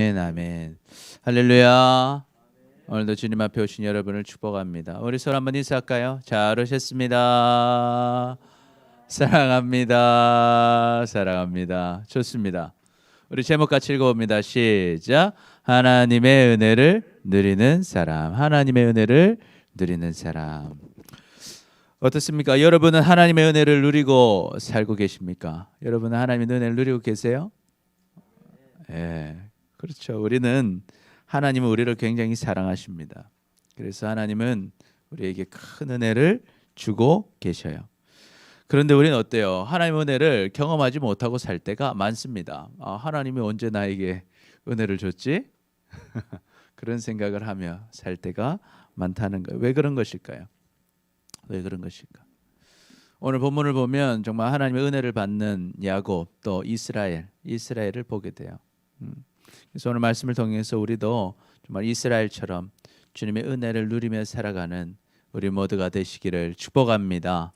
아멘. 할렐루야. 오늘도 주님 앞에 오신 여러분을 축복합니다. 우리 서로 한번 인사할까요? 잘 오셨습니다. 사랑합니다. 사랑합니다. 좋습니다. 우리 제목 같이 읽어봅니다. 시작. 하나님의 은혜를 누리는 사람. 하나님의 은혜를 누리는 사람. 어떻습니까? 여러분은 하나님의 은혜를 누리고 살고 계십니까? 여러분은 하나님의 은혜를 누리고 계세요? 예. 그렇죠. 우리는 하나님은 우리를 굉장히 사랑하십니다. 그래서 하나님은 우리에게 큰 은혜를 주고 계셔요. 그런데 우리는 어때요? 하나님의 은혜를 경험하지 못하고 살 때가 많습니다. 하나님이 언제 나에게 은혜를 줬지? 그런 생각을 하며 살 때가 많다는 거예요. 왜 그런 것일까요? 왜 그런 것일까? 오늘 본문을 보면 정말 하나님의 은혜를 받는 야곱 또 이스라엘을 보게 돼요. 그래서 오늘 말씀을 통해서 우리도 정말 이스라엘처럼 주님의 은혜를 누리며 살아가는 우리 모두가 되시기를 축복합니다.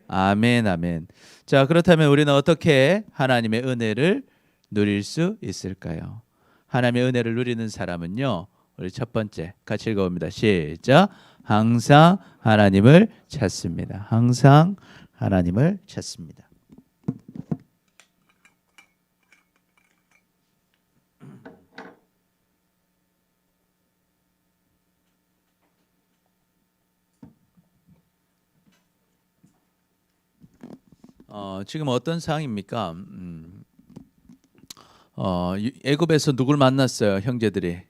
아멘, 아멘. 자, 그렇다면 우리는 어떻게 하나님의 은혜를 누릴 수 있을까요? 하나님의 은혜를 누리는 사람은요, 우리 첫 번째 같이 읽어봅니다. 시작. 항상 하나님을 찾습니다. 항상 하나님을 찾습니다. 지금 어떤 상황입니까? 애굽에서 누굴 만났어요? 형제들이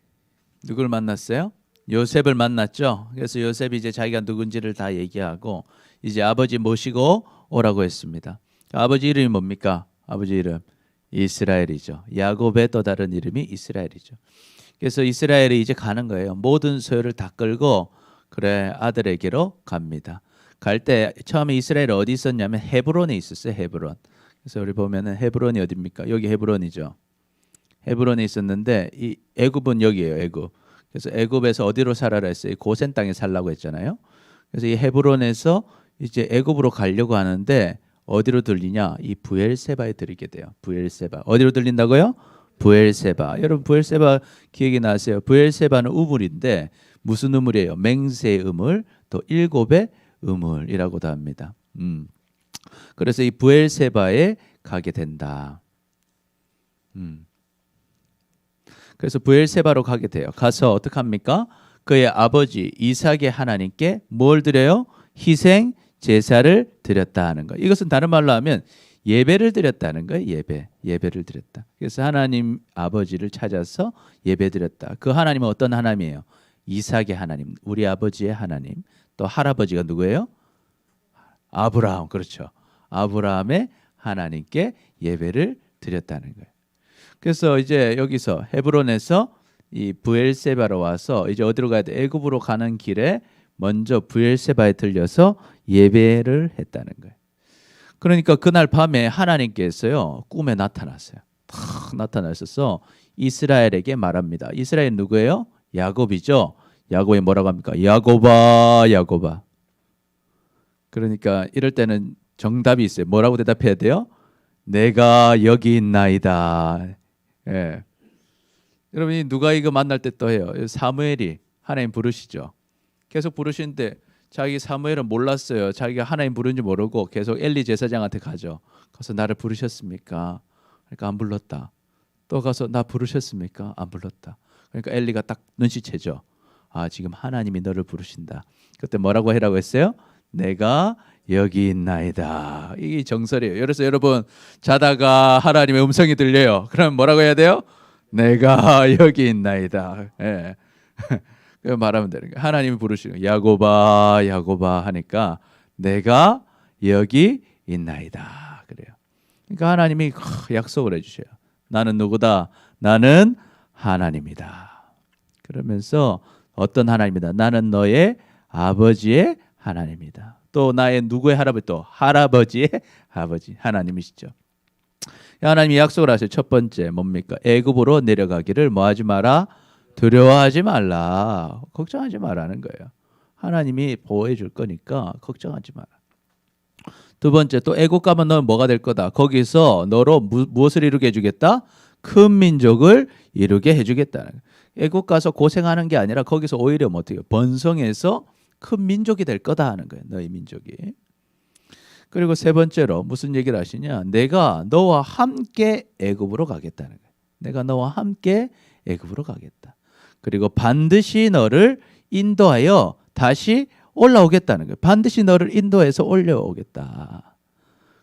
누굴 만났어요? 요셉을 만났죠. 그래서 요셉이 이제 자기가 누군지를 다 얘기하고 이제 아버지 모시고 오라고 했습니다. 아버지 이름이 뭡니까? 아버지 이름 이스라엘이죠. 야곱의 또 다른 이름이 이스라엘이죠. 그래서 이스라엘이 이제 가는 거예요. 모든 소유를 다 끌고 그래 아들에게로 갑니다. 갈 때 처음에 이스라엘 어디 있었냐면 헤브론에 있었어요. 헤브론. 그래서 우리 보면은 헤브론이 어디입니까? 여기 헤브론이죠. 헤브론에 있었는데 이 애굽은 여기예요. 애굽. 그래서 애굽에서 어디로 살아라 했어요? 고센 땅에 살라고 했잖아요. 그래서 이 헤브론에서 이제 애굽으로 가려고 하는데 어디로 들리냐? 이 브엘세바에 들리게 돼요. 브엘세바. 어디로 들린다고요? 브엘세바. 여러분 브엘세바 기억이 나세요? 브엘세바는 우물인데 무슨 우물이에요? 맹세의 우물, 또 일곱의 우물이라고도 합니다. 그래서 이 브엘세바에 가게 된다. 그래서 브엘세바로 가게 돼요. 가서 어떻게 합니까? 그의 아버지 이삭의 하나님께 뭘 드려요? 희생 제사를 드렸다 하는 거. 이것은 다른 말로 하면 예배를 드렸다는 거예요. 예배를 드렸다. 그래서 하나님 아버지를 찾아서 예배 드렸다. 그 하나님은 어떤 하나님이에요? 이삭의 하나님, 우리 아버지의 하나님. 또 할아버지가 누구예요? 아브라함. 그렇죠. 아브라함의 하나님께 예배를 드렸다는 거예요. 그래서 이제 여기서 헤브론에서 이 브엘세바로 와서 이제 어디로 가야 돼? 애굽으로 가는 길에 먼저 브엘세바에 들려서 예배를 했다는 거예요. 그러니까 그날 밤에 하나님께서요 꿈에 나타났어요. 탁 나타나셔서 이스라엘에게 말합니다. 이스라엘 누구예요? 야곱이죠. 야곱이 뭐라고 합니까? 야곱아, 야곱아. 그러니까 이럴 때는 정답이 있어요. 뭐라고 대답해야 돼요? 내가 여기 있나이다. 예. 여러분이 누가 이거 만날 때 또 해요. 사무엘이 하나님 부르시죠. 계속 부르시는데 자기 사무엘은 몰랐어요. 자기가 하나님 부른지 모르고 계속 엘리 제사장한테 가죠. 가서 나를 부르셨습니까? 그러니까 안 불렀다. 또 가서 나 부르셨습니까? 안 불렀다. 그러니까 엘리가 딱 눈치채죠. 지금 하나님이 너를 부르신다. 그때 뭐라고 해라고 했어요? 내가 여기 있나이다. 이게 정설이에요. 그래서 여러분 자다가 하나님의 음성이 들려요. 그럼 뭐라고 해야 돼요? 내가 여기 있나이다. 예. 그 말하면 되는 거예요. 하나님이 부르시는 야곱아, 야곱아 하니까 내가 여기 있나이다. 그래요. 그러니까 하나님이 약속을 해주셔요. 나는 누구다? 나는 하나님이다. 그러면서 어떤 하나님이다? 나는 너의 아버지의 하나님이다. 또 나의 누구의 할아버지? 또 할아버지의 아버지 하나님이시죠. 하나님이 약속을 하세요. 첫 번째 뭡니까? 애굽으로 내려가기를 뭐하지 마라? 두려워하지 말라. 걱정하지 말라는 거예요. 하나님이 보호해 줄 거니까 걱정하지 마라. 두 번째 또 애국 가면 너는 뭐가 될 거다. 거기서 너로 무엇을 이루게 해주겠다? 큰 민족을 이루게 해주겠다는 거예요. 애국 가서 고생하는 게 아니라 거기서 오히려 뭐 어떻게 번성해서 큰 민족이 될 거다 하는 거예요. 너희 민족이. 그리고 세 번째로 무슨 얘기를 하시냐? 내가 너와 함께 애굽으로 가겠다는 거예요. 내가 너와 함께 애굽으로 가겠다. 그리고 반드시 너를 인도하여 다시 올라오겠다는 거예요. 반드시 너를 인도해서 올려오겠다.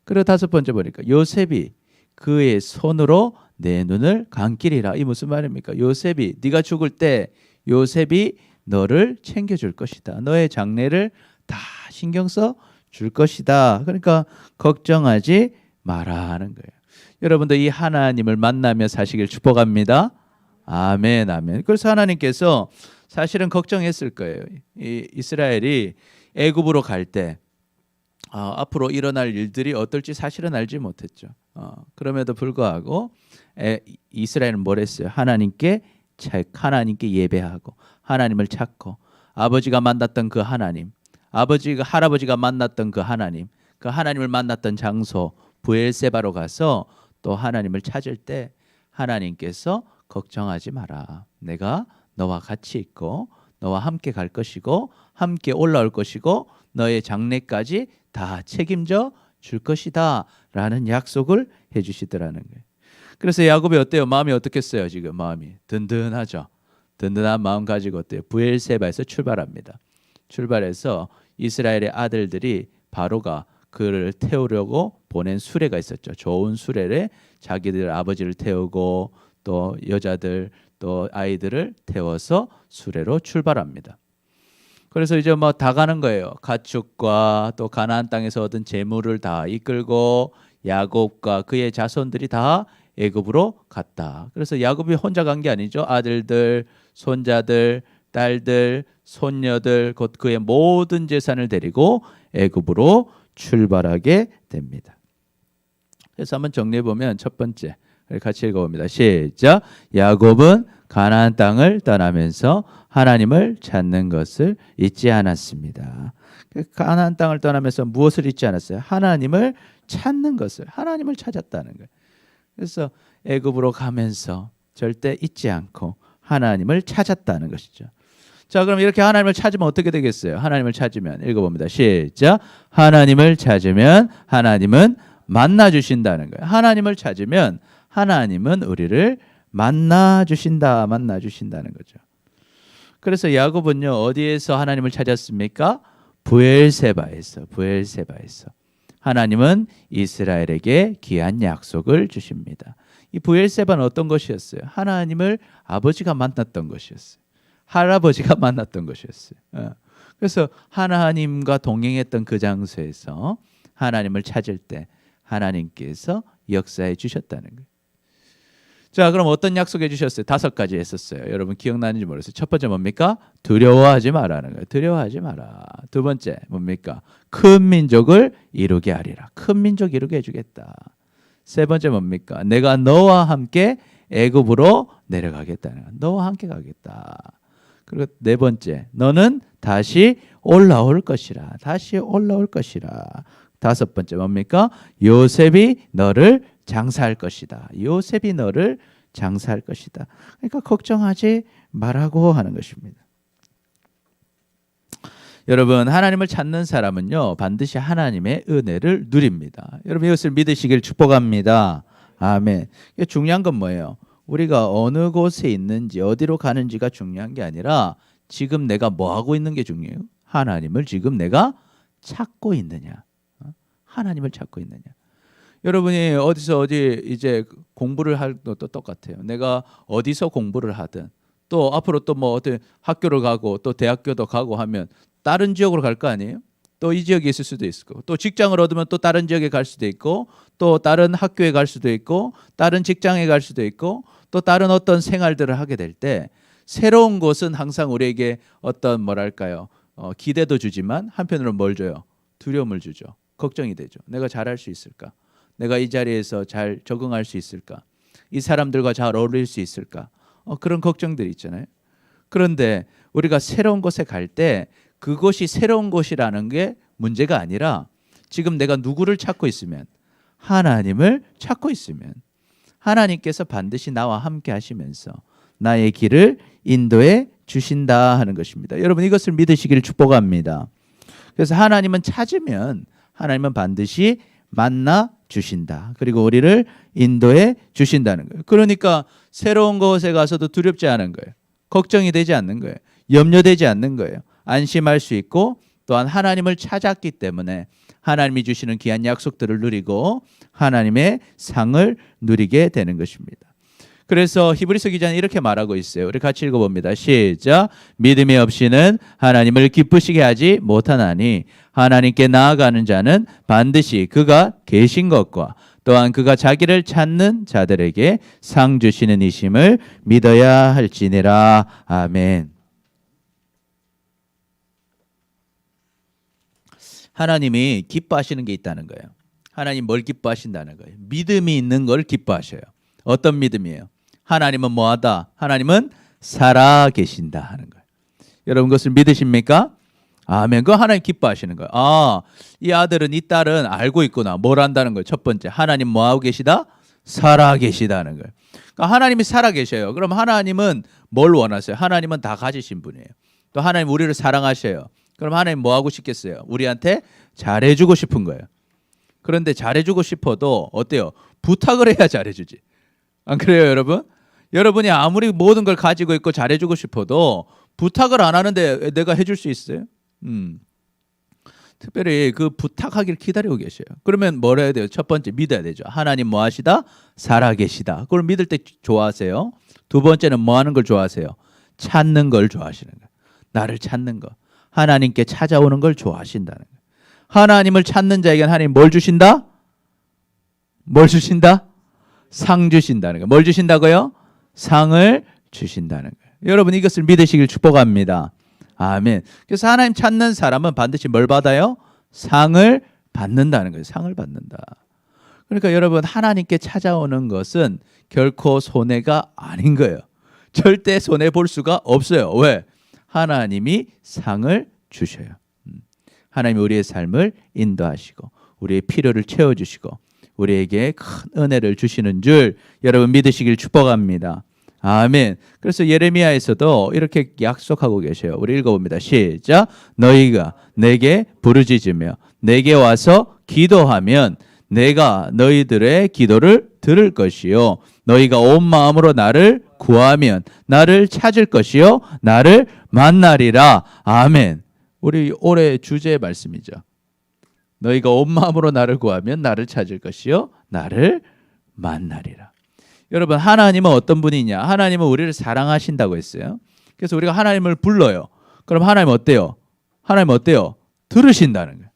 그리고 다섯 번째 보니까 요셉이 그의 손으로 내 눈을 감기리라. 이 무슨 말입니까? 요셉이 네가 죽을 때 요셉이 너를 챙겨줄 것이다. 너의 장래를 다 신경 써 줄 것이다. 그러니까 걱정하지 마라 하는 거예요. 여러분들 이 하나님을 만나며 사시길 축복합니다. 아멘, 아멘. 그래서 하나님께서 사실은 걱정했을 거예요. 이 이스라엘이 애굽으로 갈 때 앞으로 일어날 일들이 어떨지 사실은 알지 못했죠. 그럼에도 불구하고 이스라엘은 뭘 했어요? 하나님께 예배하고 하나님을 찾고 아버지가 만났던 그 하나님, 할아버지가 만났던 그 하나님을 만났던 장소 브엘세바로 가서 또 하나님을 찾을 때 하나님께서 걱정하지 마라. 내가 너와 같이 있고 너와 함께 갈 것이고 함께 올라올 것이고 너의 장래까지 다 책임져 줄 것이다 라는 약속을 해주시더라는 거예요. 그래서 야곱이 어때요? 마음이 어떻겠어요? 지금 마음이 든든하죠. 든든한 마음 가지고 어때요? 브엘세바에서 출발합니다. 출발해서 이스라엘의 아들들이 바로가 그를 태우려고 보낸 수레가 있었죠. 좋은 수레에 자기들 아버지를 태우고 또 여자들 또 아이들을 태워서 수레로 출발합니다. 그래서 이제 뭐 다 가는 거예요. 가축과 또 가나안 땅에서 얻은 재물을 다 이끌고 야곱과 그의 자손들이 다 애굽으로 갔다. 그래서 야곱이 혼자 간 게 아니죠. 아들들, 손자들, 딸들, 손녀들 곧 그의 모든 재산을 데리고 애굽으로 출발하게 됩니다. 그래서 한번 정리해 보면 첫 번째 같이 읽어봅니다. 시작. 야곱은 가나안 땅을 떠나면서 하나님을 찾는 것을 잊지 않았습니다. 가나안 땅을 떠나면서 무엇을 잊지 않았어요? 하나님을 찾는 것을, 하나님을 찾았다는 거예요. 그래서 애굽으로 가면서 절대 잊지 않고 하나님을 찾았다는 것이죠. 자, 그럼 이렇게 하나님을 찾으면 어떻게 되겠어요? 하나님을 찾으면 읽어봅니다. 시작. 하나님을 찾으면 하나님은 만나 주신다는 거예요. 하나님을 찾으면 하나님은 우리를 만나 주신다는 거죠. 그래서 야곱은요 어디에서 하나님을 찾았습니까? 브엘세바에서. 하나님은 이스라엘에게 귀한 약속을 주십니다. 이 브엘세바는 어떤 것이었어요? 하나님을 아버지가 만났던 것이었어요. 할아버지가 만났던 것이었어요. 그래서 하나님과 동행했던 그 장소에서 하나님을 찾을 때 하나님께서 역사해 주셨다는 거예요. 자, 그럼 어떤 약속해 주셨어요? 5가지 했었어요. 여러분 기억나는지 모르겠어요. 첫 번째 뭡니까? 두려워하지 마라는 거예요. 두려워하지 마라. 두 번째 뭡니까? 큰 민족을 이루게 하리라. 큰 민족 이루게 해주겠다. 세 번째 뭡니까? 내가 너와 함께 애굽으로 내려가겠다는 거예요. 너와 함께 가겠다. 그리고 네 번째, 너는 다시 올라올 것이라. 다시 올라올 것이라. 다섯 번째 뭡니까? 요셉이 너를 장사할 것이다. 요셉이 너를 장사할 것이다. 그러니까 걱정하지 말라고 하는 것입니다. 여러분, 하나님을 찾는 사람은요 반드시 하나님의 은혜를 누립니다. 여러분 이것을 믿으시길 축복합니다. 아멘. 중요한 건 뭐예요? 우리가 어느 곳에 있는지 어디로 가는지가 중요한 게 아니라 지금 내가 뭐 하고 있는 게 중요해요. 하나님을 지금 내가 찾고 있느냐. 하나님을 찾고 있느냐. 여러분이 어디서 어디 이제 공부를 할 것도 똑같아요. 내가 어디서 공부를 하든 또 앞으로 또 뭐 어떤 학교를 가고 또 대학교도 가고 하면 다른 지역으로 갈 거 아니에요? 또 이 지역에 있을 수도 있을 거고 또 직장을 얻으면 또 다른 지역에 갈 수도 있고 또 다른 학교에 갈 수도 있고 다른 직장에 갈 수도 있고 또 다른 어떤 생활들을 하게 될 때 새로운 곳은 항상 우리에게 어떤 뭐랄까요? 기대도 주지만 한편으로 뭘 줘요? 두려움을 주죠. 걱정이 되죠. 내가 잘할 수 있을까? 내가 이 자리에서 잘 적응할 수 있을까? 이 사람들과 잘 어울릴 수 있을까? 그런 걱정들이 있잖아요. 그런데 우리가 새로운 곳에 갈 때 그것이 새로운 곳이라는 게 문제가 아니라 지금 내가 누구를 찾고 있으면 하나님을 찾고 있으면 하나님께서 반드시 나와 함께 하시면서 나의 길을 인도해 주신다 하는 것입니다. 여러분 이것을 믿으시기를 축복합니다. 그래서 하나님은 찾으면 하나님은 반드시 만나 주신다. 그리고 우리를 인도해 주신다는 거예요. 그러니까 새로운 곳에 가서도 두렵지 않은 거예요. 걱정이 되지 않는 거예요. 염려되지 않는 거예요. 안심할 수 있고 또한 하나님을 찾았기 때문에 하나님이 주시는 귀한 약속들을 누리고 하나님의 상을 누리게 되는 것입니다. 그래서 히브리서 기자는 이렇게 말하고 있어요. 우리 같이 읽어봅니다. 시작. 믿음이 없이는 하나님을 기쁘시게 하지 못하나니 하나님께 나아가는 자는 반드시 그가 계신 것과 또한 그가 자기를 찾는 자들에게 상 주시는 이심을 믿어야 할지니라. 아멘. 하나님이 기뻐하시는 게 있다는 거예요. 하나님 뭘 기뻐하신다는 거예요. 믿음이 있는 걸 기뻐하셔요. 어떤 믿음이에요? 하나님은 뭐하다? 하나님은 살아 계신다 하는 거예요. 여러분 그것을 믿으십니까? 아멘. 그거 하나님 기뻐하시는 거예요. 아, 이 아들은 이 딸은 알고 있구나. 뭘 안다는 거예요. 첫 번째, 하나님 뭐하고 계시다? 살아 계시다는 거예요. 그러니까 하나님이 살아 계셔요. 그럼 하나님은 뭘 원하세요? 하나님은 다 가지신 분이에요. 또 하나님 우리를 사랑하셔요. 그럼 하나님 뭐하고 싶겠어요? 우리한테 잘해주고 싶은 거예요. 그런데 잘해주고 싶어도 어때요? 부탁을 해야 잘해주지. 안 그래요 여러분? 여러분이 아무리 모든 걸 가지고 있고 잘해주고 싶어도 부탁을 안 하는데 내가 해줄 수 있어요? 특별히 그 부탁하기를 기다리고 계셔요. 그러면 뭘 해야 돼요? 첫 번째 믿어야 되죠. 하나님 뭐 하시다? 살아계시다. 그걸 믿을 때 좋아하세요. 두 번째는 뭐 하는 걸 좋아하세요? 찾는 걸 좋아하시는 거예요. 나를 찾는 거. 하나님께 찾아오는 걸 좋아하신다는 거예요. 하나님을 찾는 자에게는 하나님 뭘 주신다? 뭘 주신다? 상 주신다는 거예요. 뭘 주신다고요? 상을 주신다는 거예요. 여러분 이것을 믿으시길 축복합니다. 아멘. 그래서 하나님 찾는 사람은 반드시 뭘 받아요? 상을 받는다는 거예요. 상을 받는다. 그러니까 여러분 하나님께 찾아오는 것은 결코 손해가 아닌 거예요. 절대 손해 볼 수가 없어요. 왜? 하나님이 상을 주셔요. 하나님이 우리의 삶을 인도하시고 우리의 필요를 채워주시고 우리에게 큰 은혜를 주시는 줄 여러분 믿으시길 축복합니다. 아멘. 그래서 예레미야에서도 이렇게 약속하고 계셔요. 우리 읽어봅니다. 시작. 너희가 내게 부르짖으며 내게 와서 기도하면 내가 너희들의 기도를 들을 것이요 너희가 온 마음으로 나를 구하면 나를 찾을 것이요 나를 만나리라. 아멘. 우리 올해 주제의 말씀이죠. 너희가 온 마음으로 나를 구하면 나를 찾을 것이요 나를 만나리라. 여러분 하나님은 어떤 분이냐? 하나님은 우리를 사랑하신다고 했어요. 그래서 우리가 하나님을 불러요. 그럼 하나님 어때요? 하나님 어때요? 들으신다는 거예요.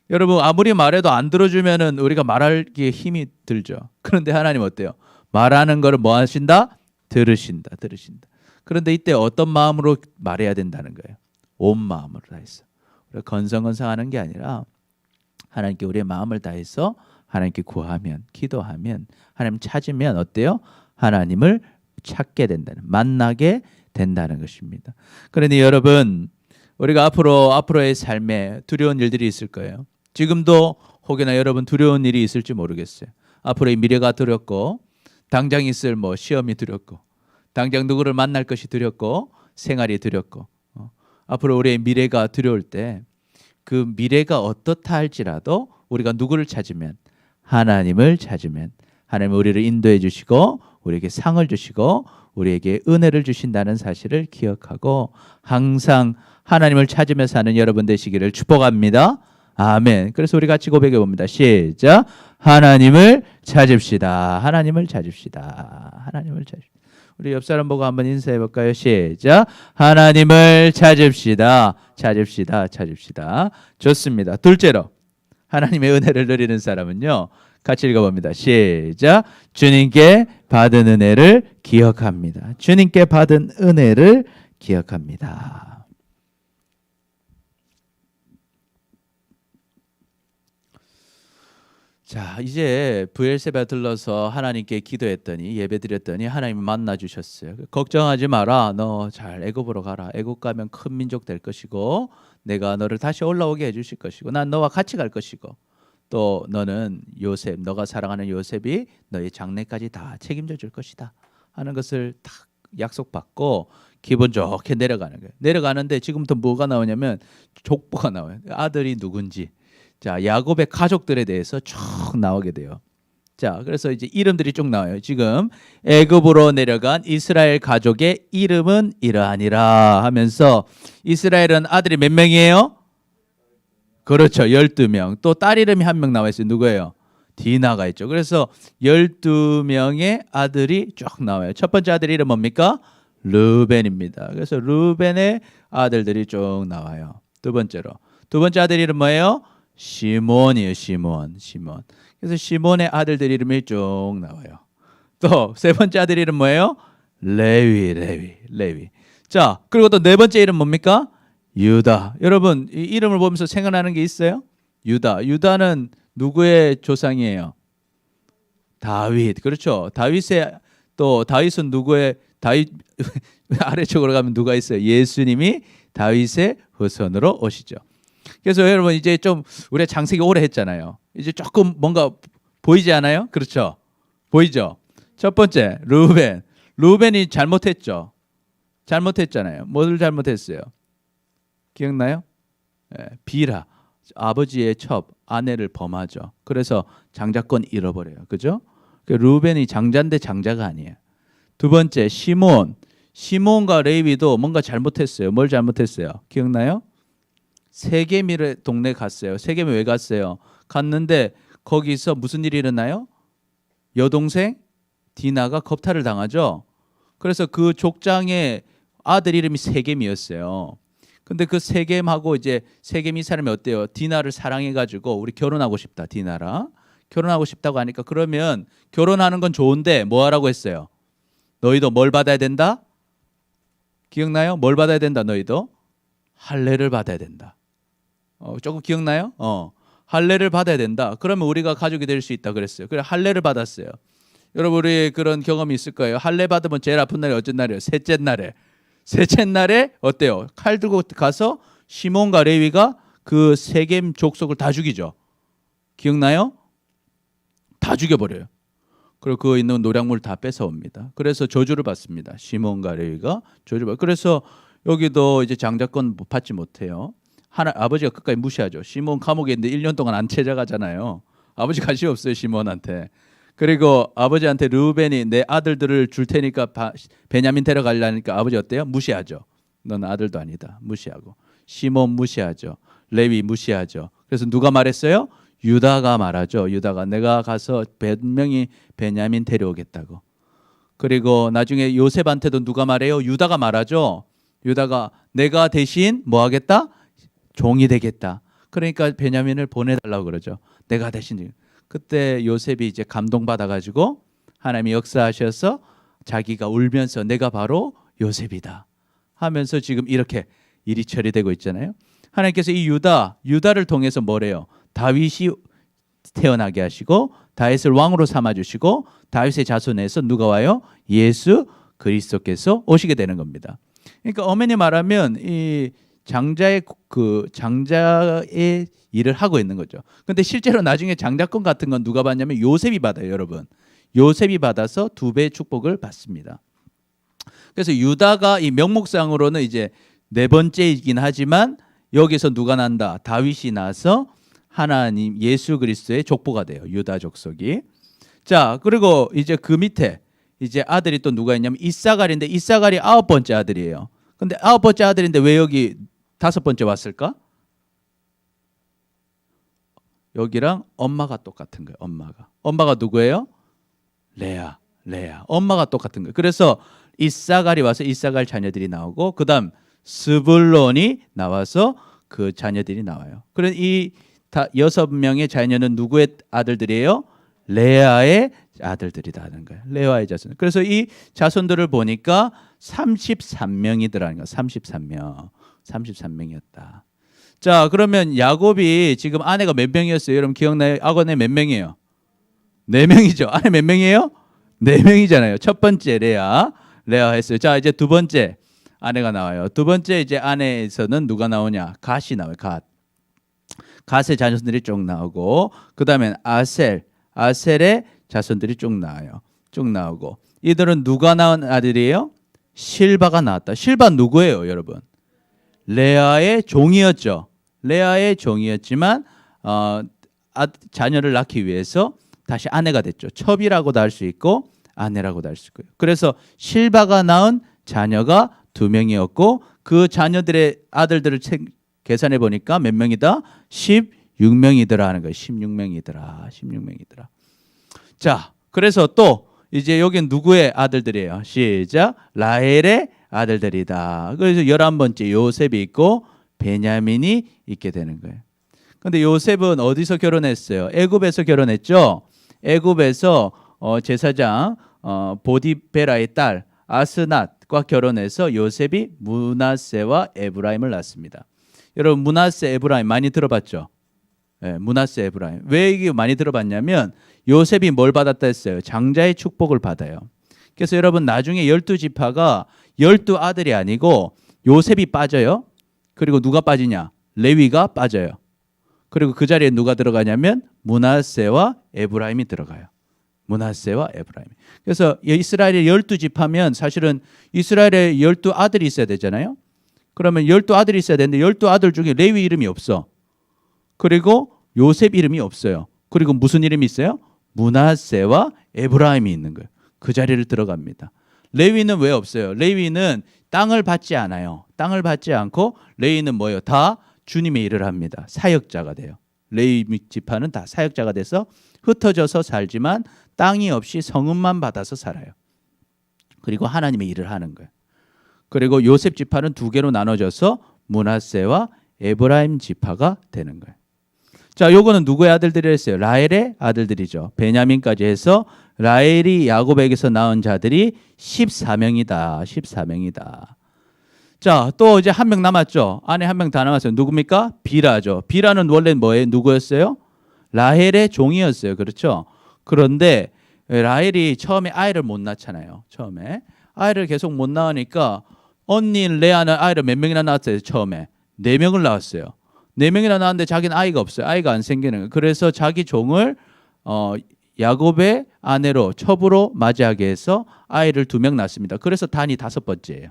여러분 아무리 말해도 안 들어주면은 우리가 말하기에 힘이 들죠. 그런데 하나님 어때요? 말하는 거를 뭐 하신다? 들으신다. 그런데 이때 어떤 마음으로 말해야 된다는 거예요? 온 마음으로 다해서. 우리가 건성건성하는 게 아니라 하나님께 우리의 마음을 다해서 하나님께 구하면 기도하면 하나님 찾으면 어때요? 하나님을 찾게 된다는 만나게 된다는 것입니다. 그러니 여러분 우리가 앞으로의 삶에 두려운 일들이 있을 거예요. 지금도 혹여나 여러분 두려운 일이 있을지 모르겠어요. 앞으로의 미래가 두렵고 당장 있을 시험이 두렵고 당장 누구를 만날 것이 두렵고 생활이 두렵고 앞으로 우리의 미래가 두려울 때 그 미래가 어떻다 할지라도 우리가 누구를 찾으면 하나님을 찾으면 하나님은 우리를 인도해 주시고 우리에게 상을 주시고 우리에게 은혜를 주신다는 사실을 기억하고 항상 하나님을 찾으며 사는 여러분 되시기를 축복합니다. 아멘. 그래서 우리 같이 고백해 봅니다. 시작. 하나님을 찾읍시다. 하나님을 찾읍시다. 하나님을 찾읍시다. 우리 옆 사람 보고 한번 인사해 볼까요? 시작. 하나님을 찾읍시다. 찾읍시다. 좋습니다. 둘째로 하나님의 은혜를 누리는 사람은요. 같이 읽어봅니다. 시작. 주님께 받은 은혜를 기억합니다. 주님께 받은 은혜를 기억합니다. 자, 이제 브엘세바 들러서 하나님께 기도했더니 예배드렸더니 하나님이 만나 주셨어요. 걱정하지 마라. 너 잘 애굽으로 가라. 애굽 가면 큰 민족 될 것이고 내가 너를 다시 올라오게 해 주실 것이고 난 너와 같이 갈 것이고 또 너는 요셉, 너가 사랑하는 요셉이 너의 장래까지 다 책임져 줄 것이다 하는 것을 딱 약속받고 기분 좋게 내려가는 거예요. 내려가는데 지금부터 뭐가 나오냐면 족보가 나와요. 아들이 누군지. 자, 야곱의 가족들에 대해서 쭉 나오게 돼요. 자, 그래서 이제 이름들이 쭉 나와요. 지금 애굽으로 내려간 이스라엘 가족의 이름은 이러하니라 하면서 이스라엘은 아들이 몇 명이에요? 그렇죠. 12명. 또 딸 이름이 한 명 나와 있어요. 누구예요? 디나가 있죠. 그래서 12명의 아들이 쭉 나와요. 첫 번째 아들 이름 뭡니까? 르벤입니다. 그래서 르벤의 아들들이 쭉 나와요. 두 번째 아들 이름 뭐예요? 시몬이에요. 시몬. 그래서 시몬의 아들들 이름이 쭉 나와요. 또 세 번째 아들 이름 뭐예요? 레위. 자, 그리고 또 네 번째 이름 뭡니까? 유다. 여러분 이 이름을 보면서 생각나는 게 있어요? 유다는 누구의 조상이에요? 다윗. 그렇죠. 다윗은 누구의 다윗 아래쪽으로 가면 누가 있어요? 예수님이 다윗의 후손으로 오시죠. 그래서 여러분 이제 좀 우리가 창세기 오래 했잖아요. 이제 조금 뭔가 보이지 않아요? 그렇죠. 보이죠? 첫 번째 루벤이 잘못했잖아요. 뭐를 잘못했어요? 기억나요? 비라 아버지의 아내를 범하죠. 그래서 장자권 잃어버려요. 그죠? 루벤이 장자인데 장자가 아니에요. 두 번째 시몬과 레위도 뭔가 잘못했어요. 뭘 잘못했어요? 기억나요? 세겜의 동네 갔어요. 세겜에 왜 갔어요? 갔는데 거기서 무슨 일이 일어나요? 여동생 디나가 겁탈을 당하죠. 그래서 그 족장의 아들 이름이 세겜이었어요. 근데 그 세겜하고 이제 세겜 이 사람이 어때요? 디나를 사랑해가지고 우리 결혼하고 싶다. 디나랑 결혼하고 싶다고 하니까 그러면 결혼하는 건 좋은데 뭐 하라고 했어요? 너희도 뭘 받아야 된다? 기억나요? 뭘 받아야 된다? 너희도 할례를 받아야 된다. 조금 기억나요? 할례를 받아야 된다. 그러면 우리가 가족이 될 수 있다 그랬어요. 그래 할례를 받았어요. 여러분 우리 그런 경험이 있을 거예요. 할례 받으면 제일 아픈 날이 어떤 날이에요? 셋째 날에 어때요? 칼 들고 가서 시몬과 레위가 그 세겜 족속을 다 죽이죠. 기억나요? 다 죽여버려요. 그리고 그 있는 노략물 다 뺏어옵니다. 그래서 저주를 받습니다. 시몬과 레위가 저주를 받. 그래서 여기도 이제 장자권 받지 못해요. 아버지가 끝까지 무시하죠. 시몬 감옥에 있는데 1년 동안 안 찾아가잖아요. 아버지 관심 없어요 시몬한테. 그리고 아버지한테 르우벤이 내 아들들을 줄 테니까 베냐민 데려가려니까 아버지 어때요? 무시하죠. 넌 아들도 아니다. 무시하고. 시몬 무시하죠. 레위 무시하죠. 그래서 누가 말했어요? 유다가 말하죠. 유다가 내가 가서 분명히 베냐민 데려오겠다고. 그리고 나중에 요셉한테도 누가 말해요? 유다가 말하죠. 유다가 내가 대신 뭐 하겠다? 종이 되겠다. 그러니까 베냐민을 보내달라고 그러죠. 내가 대신. 그때 요셉이 이제 감동받아가지고 하나님이 역사하셔서 자기가 울면서 내가 바로 요셉이다 하면서 지금 이렇게 일이 처리되고 있잖아요. 하나님께서 이 유다를 통해서 뭐래요? 다윗이 태어나게 하시고 다윗을 왕으로 삼아주시고 다윗의 자손에서 누가 와요? 예수 그리스도께서 오시게 되는 겁니다. 그러니까 엄연히 말하면 이 장자의 일을 하고 있는 거죠. 근데 실제로 나중에 장자권 같은 건 누가 받냐면 요셉이 받아요, 여러분. 요셉이 받아서 2배의 축복을 받습니다. 그래서 유다가 이 명목상으로는 이제 네 번째이긴 하지만 여기서 누가 난다? 다윗이 나서 하나님 예수 그리스도의 족보가 돼요. 유다 족속이. 자, 그리고 이제 그 밑에 이제 아들이 또 누가 있냐면 이사갈인데 이사갈이 9번째 아들이에요. 근데 9번째 아들인데 왜 여기 5번째 왔을까? 여기랑 엄마가 똑같은 거예요. 엄마가 누구예요? 레아. 엄마가 똑같은 거예요. 그래서 이사갈이 와서 이사갈 자녀들이 나오고 그다음 스불론이 나와서 그 자녀들이 나와요. 그런 이 6명의 자녀는 누구의 아들들이에요? 레아의 아들들이라는 거예요. 레아의 자손. 그래서 이 자손들을 보니까 33명이더라는 거예요. 33명이었다. 자, 그러면 야곱이 지금 아내가 몇 명이었어요? 여러분 기억나요? 아내 몇 명이에요? 4명이죠. 아내 몇 명이에요? 4명이잖아요. 첫 번째 레아 했어요. 자, 이제 두 번째 아내가 나와요. 두 번째 이제 아내에서는 누가 나오냐? 갓이 나와요. 갓의 자손들이 쭉 나오고 그다음에 아셀의 자손들이 쭉 나와요. 쭉 나오고 이들은 누가 낳은 아들이에요? 실바가 낳았다. 실바 누구예요, 여러분? 레아의 종이었죠. 레아의 종이었지만 자녀를 낳기 위해서 다시 아내가 됐죠. 첩이라고도 할 수 있고 아내라고도 할 수 있고요. 그래서 실바가 낳은 자녀가 2명이었고 그 자녀들의 아들들을 계산해 보니까 몇 명이다? 16명이더라 하는 거예요. 16명이더라. 자, 그래서 또 이제 여긴 누구의 아들들이에요? 시작. 라헬의 아들들이다. 그래서 11번째 요셉이 있고 베냐민이 있게 되는 거예요. 근데 요셉은 어디서 결혼했어요? 애굽에서 결혼했죠. 애굽에서 제사장 보디베라의 딸 아스낫과 결혼해서 요셉이 므낫세와 에브라임을 낳습니다. 여러분 므낫세 에브라임 많이 들어봤죠? 네, 므낫세 에브라임. 왜 이게 많이 들어봤냐면 요셉이 뭘 받았다 했어요? 장자의 축복을 받아요. 그래서 여러분 나중에 12지파가 12아들이 아니고 요셉이 빠져요. 그리고 누가 빠지냐? 레위가 빠져요. 그리고 그 자리에 누가 들어가냐면 므낫세와 에브라임이 들어가요. 므낫세와 에브라임. 그래서 이스라엘의 12지파면 사실은 이스라엘에 12아들이 있어야 되잖아요. 그러면 12아들이 있어야 되는데 12아들 중에 레위 이름이 없어. 그리고 요셉 이름이 없어요. 그리고 무슨 이름이 있어요? 므낫세와 에브라임이 있는 거예요. 그 자리를 들어갑니다. 레위는 왜 없어요? 레위는 땅을 받지 않아요. 땅을 받지 않고 레위는 뭐예요? 다 주님의 일을 합니다. 사역자가 돼요. 레위 지파는 다 사역자가 돼서 흩어져서 살지만 땅이 없이 성읍만 받아서 살아요. 그리고 하나님의 일을 하는 거예요. 그리고 요셉 지파는 2개로 나눠져서 므낫세와 에브라임 지파가 되는 거예요. 자, 요거는 누구의 아들들이 했어요? 라헬의 아들들이죠. 베냐민까지 해서 라헬이 야곱에게서 낳은 자들이 14명이다. 14명이다. 자, 또 이제 1명 남았죠. 안에 1명 다 남았어요. 누굽니까? 비라죠. 비라는 원래 뭐예요? 누구였어요? 라헬의 종이었어요. 그렇죠? 그런데 라헬이 처음에 아이를 못 낳잖아요. 처음에 아이를 계속 못 낳으니까 언니인 레아는 아이를 몇 명이나 낳았어요? 처음에 4명을 낳았어요. 4명이나 낳았는데 자기는 아이가 없어요. 아이가 안 생기는 거예요. 그래서 자기 종을 야곱의 아내로 첩으로 맞이하게 해서 아이를 2명 낳습니다. 그래서 단이 5번째예요.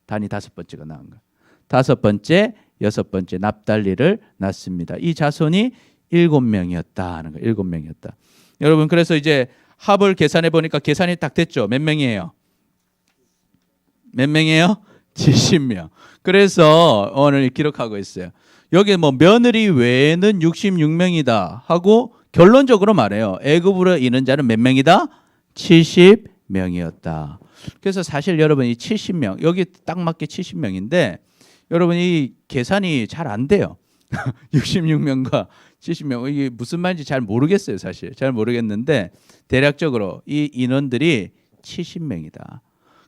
단이 5번째가 낳은 거예요. 5번째, 6번째 납달리를 낳습니다. 이 자손이 7명이었다 하는 거예요. 7명이었다. 여러분 그래서 이제 합을 계산해 보니까 계산이 딱 됐죠. 몇 명이에요? 몇 명이에요? 70명. 그래서 오늘 기록하고 있어요. 여기 뭐 며느리 외에는 66명이다 하고 결론적으로 말해요. 애굽으로 이는 자는 몇 명이다? 70명이었다. 그래서 사실 여러분 이 70명 여기 딱 맞게 70명인데 여러분 이 계산이 잘 안 돼요. 66명과 70명 이게 무슨 말인지 잘 모르겠어요. 사실 잘 모르겠는데 대략적으로 이 인원들이 70명이다.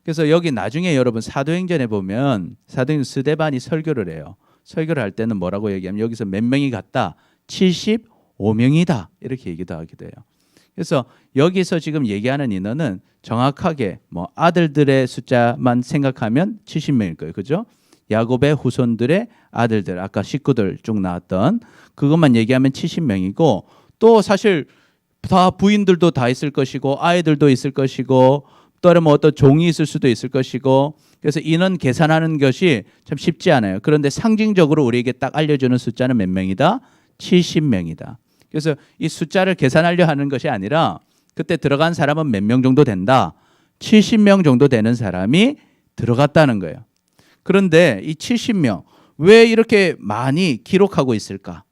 그래서 여기 나중에 여러분 사도행전에 보면 사도행전 스데반이 설교를 해요. 설교를 할 때는 뭐라고 얘기하면 여기서 몇 명이 갔다? 75명이다. 이렇게 얘기도 하게 돼요. 그래서 여기서 지금 얘기하는 인원은 정확하게 뭐 아들들의 숫자만 생각하면 70명일 거예요. 그죠? 야곱의 후손들의 아들들 아까 식구들 쭉 나왔던 그것만 얘기하면 70명이고 또 사실 다 부인들도 다 있을 것이고 아이들도 있을 것이고 또 뭐 어떤 종이 있을 수도 있을 것이고 그래서 인원 계산하는 것이 참 쉽지 않아요. 그런데 상징적으로 우리에게 딱 알려주는 숫자는 몇 명이다? 70명이다. 그래서 이 숫자를 계산하려 하는 것이 아니라 그때 들어간 사람은 몇 명 정도 된다? 70명 정도 되는 사람이 들어갔다는 거예요. 그런데 이 70명 왜 이렇게 많이 기록하고 있을까?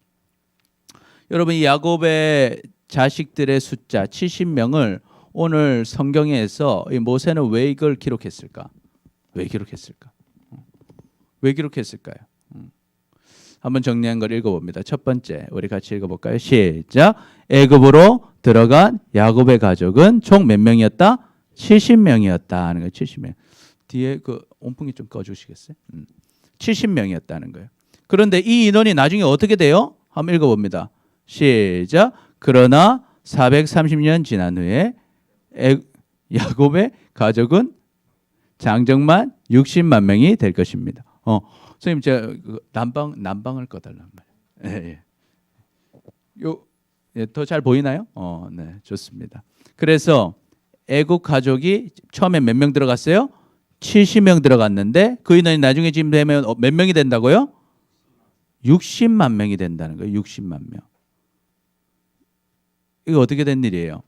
여러분 이 야곱의 자식들의 숫자 70명을 오늘 성경에서 이 모세는 왜 이걸 기록했을까? 왜 기록했을까? 왜 기록했을까요? 한번 정리한 걸 읽어봅니다. 첫 번째 우리 같이 읽어볼까요? 시작. 애굽으로 들어간 야곱의 가족은 총 몇 명이었다? 70명이었다 하는 거예요. 70명. 뒤에 그 온풍기 좀 꺼주시겠어요? 70명이었다는 거예요. 그런데 이 인원이 나중에 어떻게 돼요? 한번 읽어봅니다. 시작. 그러나 430년 지난 후에 야곱의 가족은 장정만 60만 명이 될 것입니다. 선생님 제가 난방을 꺼달란 말이에요. 예. 더 잘 보이나요? 네, 좋습니다. 그래서 애국 가족이 처음에 몇 명 들어갔어요? 70명 들어갔는데 그 인원이 나중에 지금 되면 몇 명이 된다고요? 60만 명이 된다는 거예요. 60만 명. 이거 어떻게 된 일이에요?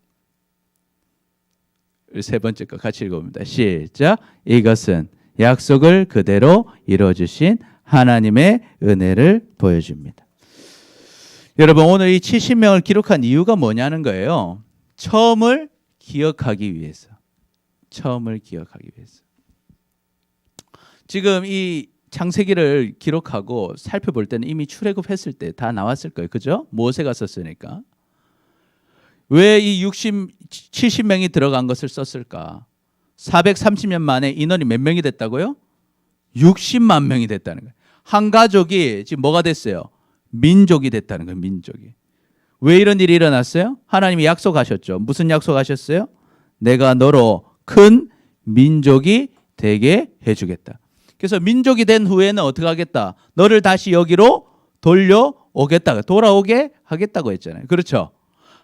세 번째 거 같이 읽어봅니다. 시작. 이것은 약속을 그대로 이루어주신 하나님의 은혜를 보여줍니다. 여러분, 오늘 이 70명을 기록한 이유가 뭐냐는 거예요. 처음을 기억하기 위해서. 처음을 기억하기 위해서. 지금 이 창세기를 기록하고 살펴볼 때는 이미 출애굽했을 때 다 나왔을 거예요. 그죠? 모세가 썼으니까. 왜 이 70명이 들어간 것을 썼을까? 430년 만에 인원이 몇 명이 됐다고요? 60만 명이 됐다는 거예요. 한 가족이 지금 뭐가 됐어요? 민족이 됐다는 거예요. 민족이. 왜 이런 일이 일어났어요? 하나님이 약속하셨죠. 무슨 약속하셨어요? 내가 너로 큰 민족이 되게 해주겠다. 그래서 민족이 된 후에는 어떻게 하겠다? 너를 다시 여기로 돌려오겠다. 돌아오게 하겠다고 했잖아요. 그렇죠?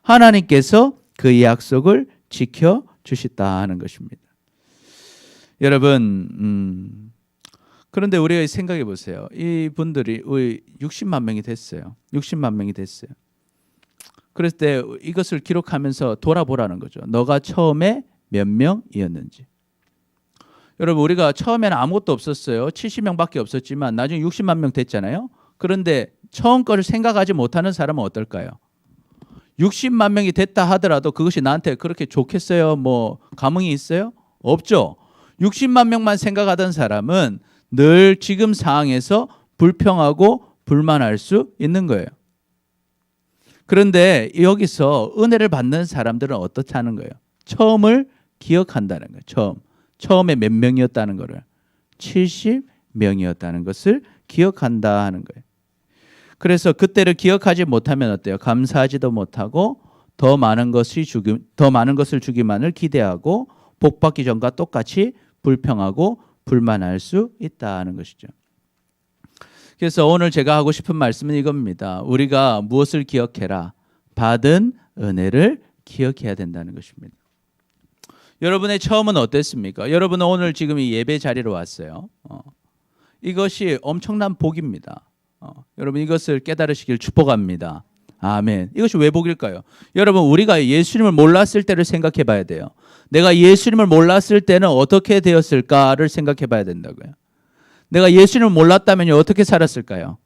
하나님께서 그 약속을 지켜주셨다는 것입니다. 여러분, 그런데 우리가 생각해 보세요. 이 분들이 60만 명이 됐어요. 60만 명이 됐어요. 그랬을 때 이것을 기록하면서 돌아보라는 거죠. 너가 처음에 몇 명이었는지. 여러분, 우리가 처음에는 아무것도 없었어요. 70명밖에 없었지만 나중에 60만 명 됐잖아요. 그런데 처음 거를 생각하지 못하는 사람은 어떨까요? 60만 명이 됐다 하더라도 그것이 나한테 그렇게 좋겠어요? 뭐 감흥이 있어요? 없죠. 60만 명만 생각하던 사람은 늘 지금 상황에서 불평하고 불만할 수 있는 거예요. 그런데 여기서 은혜를 받는 사람들은 어떻다는 거예요? 처음을 기억한다는 거예요. 처음에 몇 명이었다는 거를 70명이었다는 것을 기억한다 하는 거예요. 그래서 그때를 기억하지 못하면 어때요? 감사하지도 못하고 더 많은 것을 주기만을 기대하고 복받기 전과 똑같이 불평하고 불만할 수 있다는 것이죠. 그래서 오늘 제가 하고 싶은 말씀은 이겁니다. 우리가 무엇을 기억해라? 받은 은혜를 기억해야 된다는 것입니다. 여러분의 처음은 어땠습니까? 여러분은 오늘 지금 이 예배 자리로 왔어요. 이것이 엄청난 복입니다. 여러분 이것을 깨달으시길 축복합니다. 아멘. 이것이 왜 복일까요? 여러분 우리가 예수님을 몰랐을 때를 생각해 봐야 돼요. 내가 예수님을 몰랐을 때는 어떻게 되었을까를 생각해 봐야 된다고요. 내가 예수님을 몰랐다면 어떻게 살았을까요?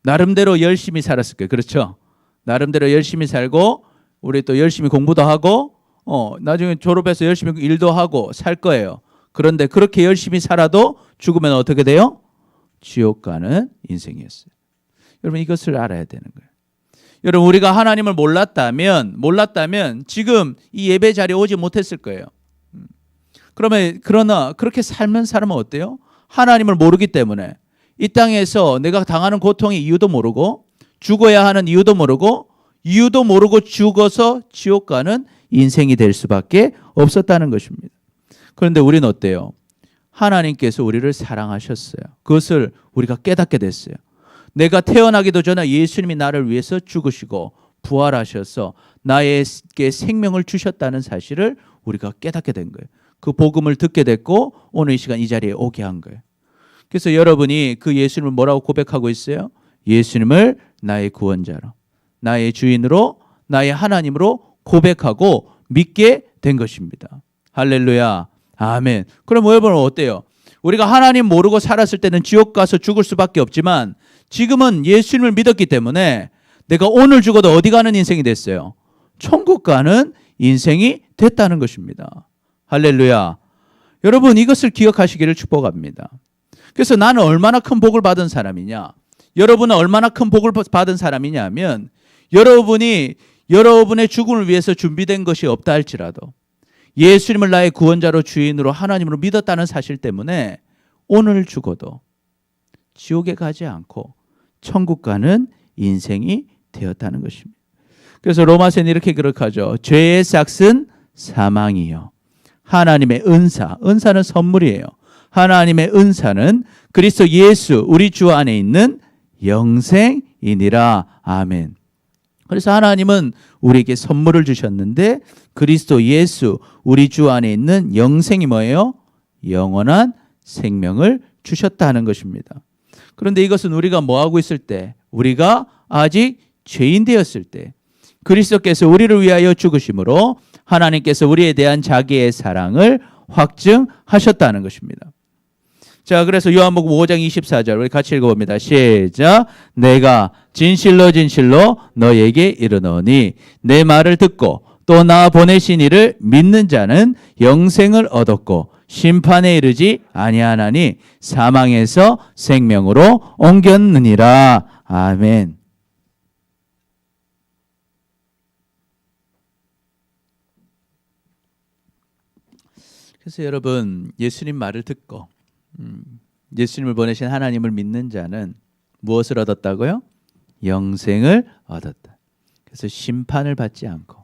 나름대로 열심히 살았을 거예요. 그렇죠? 나름대로 열심히 살고 우리 또 열심히 공부도 하고 나중에 졸업해서 열심히 일도 하고 살 거예요. 그런데 그렇게 열심히 살아도 죽으면 어떻게 돼요? 지옥 가는 인생이었어요. 여러분 이것을 알아야 되는 거예요. 여러분 우리가 하나님을 몰랐다면 지금 이 예배 자리에 오지 못했을 거예요. 그러나 그렇게 살면 사람은 어때요? 하나님을 모르기 때문에 이 땅에서 내가 당하는 고통의 이유도 모르고 죽어야 하는 이유도 모르고 죽어서 지옥 가는 인생이 될 수밖에 없었다는 것입니다. 그런데 우리는 어때요? 하나님께서 우리를 사랑하셨어요. 그것을 우리가 깨닫게 됐어요. 내가 태어나기도 전에 예수님이 나를 위해서 죽으시고 부활하셔서 나에게 생명을 주셨다는 사실을 우리가 깨닫게 된 거예요. 그 복음을 듣게 됐고 오늘 이 시간 이 자리에 오게 한 거예요. 그래서 여러분이 그 예수님을 뭐라고 고백하고 있어요? 예수님을 나의 구원자로, 나의 주인으로, 나의 하나님으로 고백하고 믿게 된 것입니다. 할렐루야. 아멘. 그럼 여러분 어때요? 우리가 하나님 모르고 살았을 때는 지옥 가서 죽을 수밖에 없지만 지금은 예수님을 믿었기 때문에 내가 오늘 죽어도 어디 가는 인생이 됐어요? 천국 가는 인생이 됐다는 것입니다. 할렐루야. 여러분 이것을 기억하시기를 축복합니다. 그래서 나는 얼마나 큰 복을 받은 사람이냐? 여러분은 얼마나 큰 복을 받은 사람이냐 하면 여러분이 여러분의 죽음을 위해서 준비된 것이 없다 할지라도 예수님을 나의 구원자로 주인으로 하나님으로 믿었다는 사실 때문에 오늘 죽어도 지옥에 가지 않고 천국 가는 인생이 되었다는 것입니다. 그래서 로마서는 이렇게 기록하죠. 죄의 삭은 사망이요. 하나님의 은사는 선물이에요. 하나님의 은사는 그리스도 예수 우리 주 안에 있는 영생이니라. 아멘. 그래서 하나님은 우리에게 선물을 주셨는데 그리스도 예수 우리 주 안에 있는 영생이 뭐예요? 영원한 생명을 주셨다는 것입니다. 그런데 이것은 우리가 뭐하고 있을 때, 우리가 아직 죄인 되었을 때 그리스도께서 우리를 위하여 죽으심으로 하나님께서 우리에 대한 자기의 사랑을 확증하셨다는 것입니다. 자, 그래서 요한복음 5장 24절 우리 같이 읽어봅니다. 시작. 내가 진실로 진실로 너에게 이르노니 내 말을 듣고 또 나 보내신 이를 믿는 자는 영생을 얻었고 심판에 이르지 아니하나니 사망에서 생명으로 옮겼느니라. 아멘. 그래서 여러분, 예수님 말을 듣고 예수님을 보내신 하나님을 믿는 자는 무엇을 얻었다고요? 영생을 얻었다. 그래서 심판을 받지 않고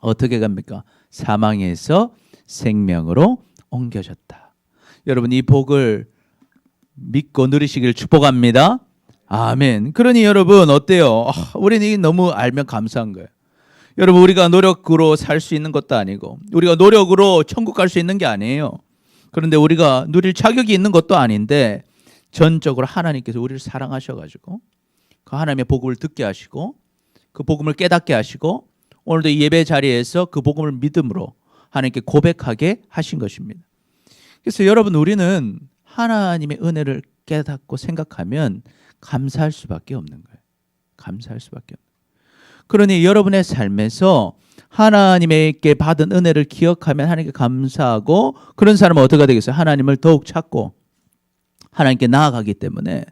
어떻게 갑니까? 사망에서 생명으로 옮겨졌다. 여러분, 이 복을 믿고 누리시길 축복합니다. 아멘. 그러니 여러분 어때요? 우리는 너무 알면 감사한 거예요. 여러분, 우리가 노력으로 살 수 있는 것도 아니고 우리가 노력으로 천국 갈 수 있는 게 아니에요. 그런데 우리가 누릴 자격이 있는 것도 아닌데 전적으로 하나님께서 우리를 사랑하셔가지고 그 하나님의 복음을 듣게 하시고 그 복음을 깨닫게 하시고 오늘도 이 예배 자리에서 그 복음을 믿음으로 하나님께 고백하게 하신 것입니다. 그래서 여러분, 우리는 하나님의 은혜를 깨닫고 생각하면 감사할 수밖에 없는 거예요. 감사할 수밖에 없는 거예요. 그러니 여러분의 삶에서 하나님께 받은 은혜를 기억하면 하나님께 감사하고 그런 사람은 어떻게 되겠어요? 하나님을 더욱 찾고 하나님께 나아가기 때문에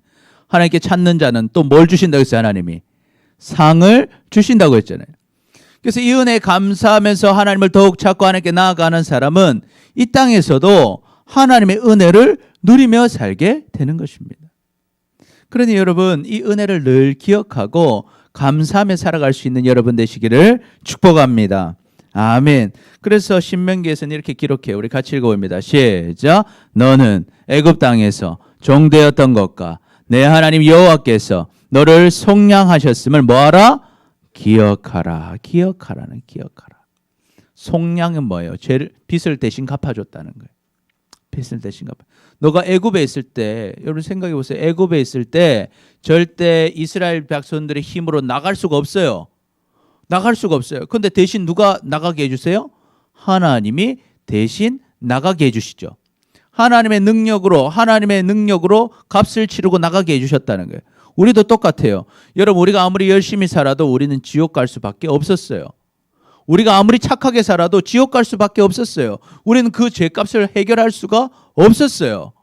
하나님께 찾는 자는 또 뭘 주신다고 했어요? 하나님이 상을 주신다고 했잖아요. 그래서 이 은혜에 감사하면서 하나님을 더욱 찾고 하나님께 나아가는 사람은 이 땅에서도 하나님의 은혜를 누리며 살게 되는 것입니다. 그러니 여러분, 이 은혜를 늘 기억하고 감사하며 살아갈 수 있는 여러분 되시기를 축복합니다. 아멘. 그래서 신명기에서는 이렇게 기록해요. 우리 같이 읽어봅니다. 시작. 너는 애굽 땅에서 종되었던 것과 내 하나님 여호와께서 너를 속량하셨음을 뭐하라? 기억하라. 기억하라는 기억하라. 속량은 뭐예요? 죄를 빚을 대신 갚아줬다는 거예요. 빚을 대신 갚아. 너가 애굽에 있을 때, 여러분 생각해 보세요. 애굽에 있을 때 절대 이스라엘 백성들의 힘으로 나갈 수가 없어요. 나갈 수가 없어요. 그런데 대신 누가 나가게 해주세요? 하나님이 대신 나가게 해주시죠. 하나님의 능력으로 값을 치르고 나가게 해주셨다는 거예요. 우리도 똑같아요. 여러분, 우리가 아무리 열심히 살아도 우리는 지옥 갈 수밖에 없었어요. 우리가 아무리 착하게 살아도 지옥 갈 수밖에 없었어요. 우리는 그 죄값을 해결할 수가 없었어요.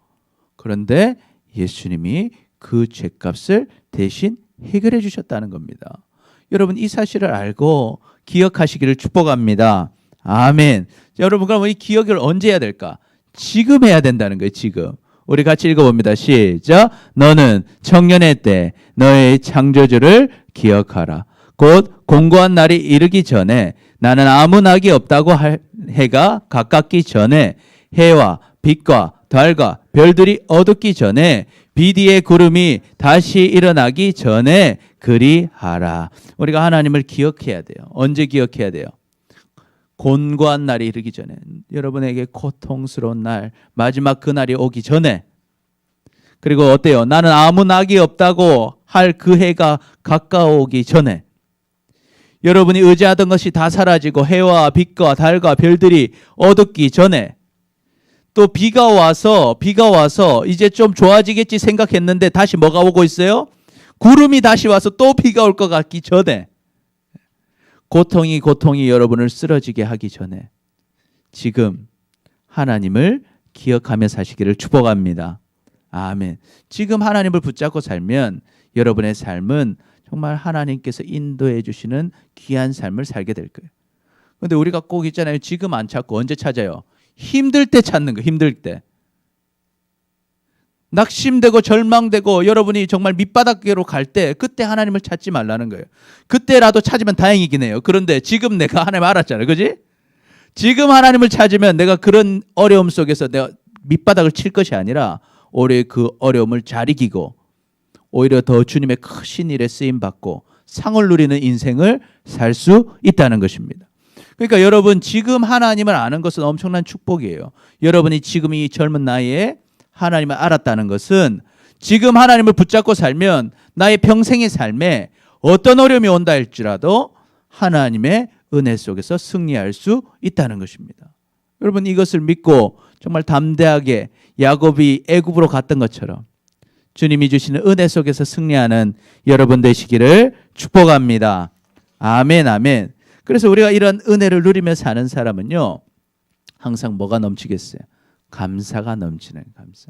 그런데 예수님이 그 죄값을 대신 해결해 주셨다는 겁니다. 여러분, 이 사실을 알고 기억하시기를 축복합니다. 아멘. 여러분, 그럼 이 기억을 언제 해야 될까? 지금 해야 된다는 거예요. 지금. 우리 같이 읽어봅니다. 시작. 너는 청년의 때 너의 창조주를 기억하라. 곧 공고한 날이 이르기 전에 나는 아무 낙이 없다고 할 해가 가깝기 전에 해와 빛과 달과 별들이 어둡기 전에 비디의 구름이 다시 일어나기 전에 그리하라. 우리가 하나님을 기억해야 돼요. 언제 기억해야 돼요? 곤고한 날이 이르기 전에, 여러분에게 고통스러운 날, 마지막 그 날이 오기 전에. 그리고 어때요? 나는 아무 낙이 없다고 할 그 해가 가까워오기 전에, 여러분이 의지하던 것이 다 사라지고 해와 빛과 달과 별들이 어둡기 전에, 또 비가 와서 이제 좀 좋아지겠지 생각했는데 다시 뭐가 오고 있어요? 구름이 다시 와서 또 비가 올 것 같기 전에, 고통이 여러분을 쓰러지게 하기 전에 지금 하나님을 기억하며 사시기를 축복합니다. 아멘. 지금 하나님을 붙잡고 살면 여러분의 삶은 정말 하나님께서 인도해 주시는 귀한 삶을 살게 될 거예요. 그런데 우리가 꼭 있잖아요. 지금 안 찾고 언제 찾아요? 힘들 때 찾는 거예요. 힘들 때. 낙심되고 절망되고 여러분이 정말 밑바닥으로 갈 때 그때 하나님을 찾지 말라는 거예요. 그때라도 찾으면 다행이긴 해요. 그런데 지금 내가 하나님 알았잖아요. 그지? 지금 하나님을 찾으면 내가 그런 어려움 속에서 내가 밑바닥을 칠 것이 아니라 오히려 그 어려움을 잘 이기고 오히려 더 주님의 크신 일에 쓰임받고 상을 누리는 인생을 살 수 있다는 것입니다. 그러니까 여러분 지금 하나님을 아는 것은 엄청난 축복이에요. 여러분이 지금 이 젊은 나이에 하나님을 알았다는 것은 지금 하나님을 붙잡고 살면 나의 평생의 삶에 어떤 어려움이 온다 할지라도 하나님의 은혜 속에서 승리할 수 있다는 것입니다. 여러분 이것을 믿고 정말 담대하게 야곱이 애굽으로 갔던 것처럼 주님이 주시는 은혜 속에서 승리하는 여러분 되시기를 축복합니다. 아멘, 아멘. 그래서 우리가 이런 은혜를 누리며 사는 사람은요, 항상 뭐가 넘치겠어요? 감사가 넘치는 감사.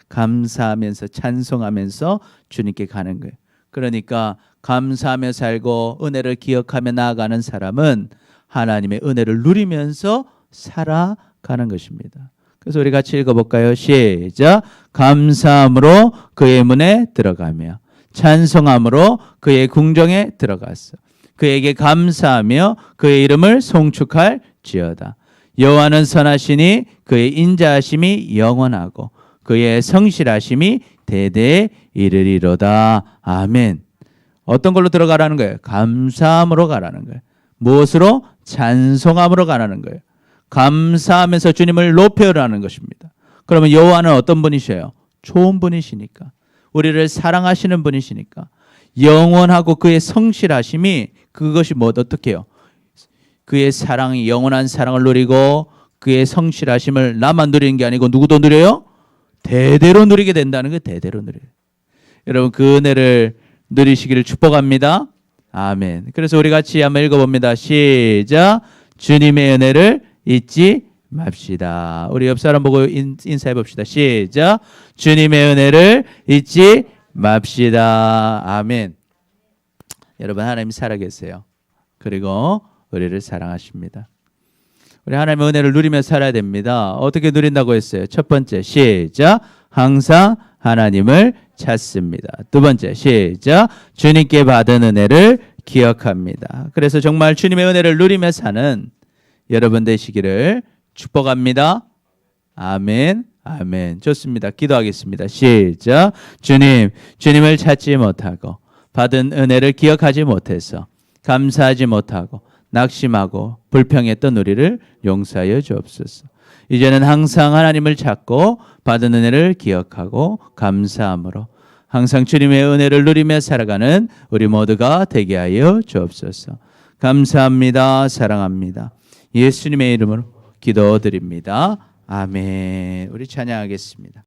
감사하면서 찬송하면서 주님께 가는 거예요. 그러니까 감사하며 살고 은혜를 기억하며 나아가는 사람은 하나님의 은혜를 누리면서 살아가는 것입니다. 그래서 우리 같이 읽어볼까요? 시작. 감사함으로 그의 문에 들어가며 찬송함으로 그의 궁정에 들어갔어. 그에게 감사하며 그의 이름을 송축할지어다. 여호와는 선하시니 그의 인자하심이 영원하고 그의 성실하심이 대대에 이르리로다. 아멘. 어떤 걸로 들어가라는 거예요? 감사함으로 가라는 거예요. 무엇으로? 찬송함으로 가라는 거예요. 감사하면서 주님을 높여라는 것입니다. 그러면 여호와는 어떤 분이셔요? 좋은 분이시니까. 우리를 사랑하시는 분이시니까. 영원하고 그의 성실하심이 그것이 어떻게 해요? 그의 사랑이 영원한 사랑을 누리고 그의 성실하심을 나만 누리는 게 아니고 누구도 누려요? 대대로 누리게 된다는 게 대대로 누려요. 여러분 그 은혜를 누리시기를 축복합니다. 아멘. 그래서 우리 같이 한번 읽어봅니다. 시작. 주님의 은혜를 잊지 맙시다. 우리 옆 사람 보고 인사해 봅시다. 시작. 주님의 은혜를 잊지 맙시다. 아멘. 여러분 하나님 살아계세요. 그리고 우리를 사랑하십니다. 우리 하나님의 은혜를 누리며 살아야 됩니다. 어떻게 누린다고 했어요? 첫 번째 시작. 항상 하나님을 찾습니다. 두 번째 시작. 주님께 받은 은혜를 기억합니다. 그래서 정말 주님의 은혜를 누리며 사는 여러분 되시기를 축복합니다. 아멘. 아멘. 좋습니다. 기도하겠습니다. 시작. 주님을 찾지 못하고 받은 은혜를 기억하지 못해서 감사하지 못하고 낙심하고 불평했던 우리를 용서하여 주옵소서. 이제는 항상 하나님을 찾고 받은 은혜를 기억하고 감사함으로 항상 주님의 은혜를 누리며 살아가는 우리 모두가 되게 하여 주옵소서. 감사합니다. 사랑합니다. 예수님의 이름으로 기도드립니다. 아멘. 우리 찬양하겠습니다.